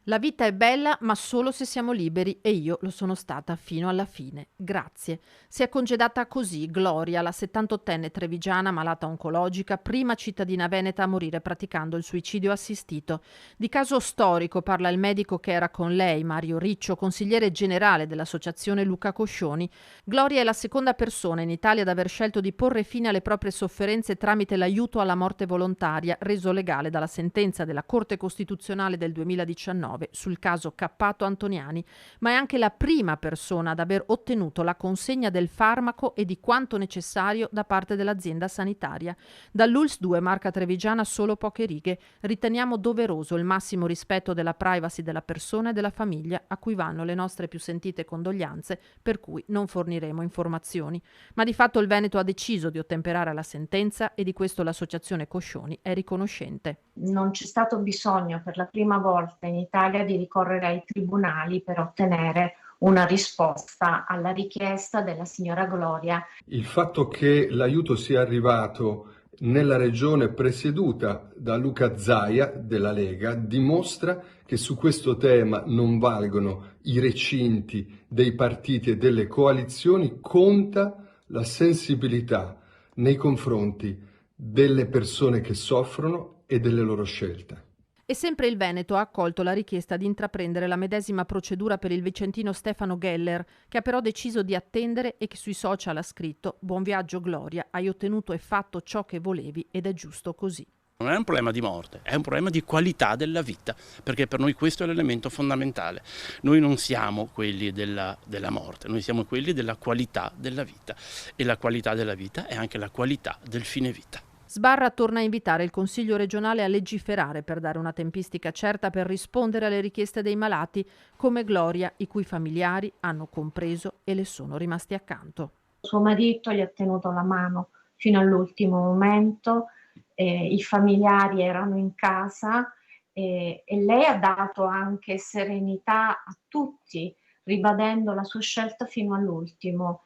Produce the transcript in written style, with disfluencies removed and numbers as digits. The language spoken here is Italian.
La vita è bella, ma solo se siamo liberi e io lo sono stata fino alla fine. Grazie. Si è congedata così Gloria, la 78enne trevigiana malata oncologica, prima cittadina veneta a morire praticando il suicidio assistito. Di caso storico parla il medico che era con lei, Mario Riccio, consigliere generale dell'associazione Luca Coscioni. Gloria è la seconda persona in Italia ad aver scelto di porre fine alle proprie sofferenze tramite l'aiuto alla morte volontaria, reso legale dalla sentenza della Corte Costituzionale del 2019 sul caso Cappato Antoniani, ma è anche la prima persona ad aver ottenuto la consegna del farmaco e di quanto necessario da parte dell'azienda sanitaria. Dall'ULSS 2, marca trevigiana, solo poche righe. Riteniamo doveroso il massimo rispetto della privacy della persona e della famiglia, a cui vanno le nostre più sentite condoglianze, per cui non forniremo informazioni. Ma di fatto il Veneto ha deciso di ottemperare alla sentenza e di questo l'associazione Coscioni è riconoscente. Non c'è stato bisogno per la prima volta in Italia di ricorrere ai tribunali per ottenere una risposta alla richiesta della signora Gloria. Il fatto che l'aiuto sia arrivato nella regione presieduta da Luca Zaia della Lega dimostra che su questo tema non valgono i recinti dei partiti e delle coalizioni, conta la sensibilità nei confronti delle persone che soffrono e delle loro scelte. E sempre il Veneto ha accolto la richiesta di intraprendere la medesima procedura per il vicentino Stefano Geller, che ha però deciso di attendere e che sui social ha scritto: "Buon viaggio Gloria, hai ottenuto e fatto ciò che volevi ed è giusto così". Non è un problema di morte, è un problema di qualità della vita, perché per noi questo è l'elemento fondamentale. Noi non siamo quelli della morte, noi siamo quelli della qualità della vita, e la qualità della vita è anche la qualità del fine vita. Sbarra torna a invitare il Consiglio regionale a legiferare per dare una tempistica certa per rispondere alle richieste dei malati, come Gloria, i cui familiari hanno compreso e le sono rimasti accanto. Suo marito gli ha tenuto la mano fino all'ultimo momento, i familiari erano in casa e lei ha dato anche serenità a tutti, ribadendo la sua scelta fino all'ultimo.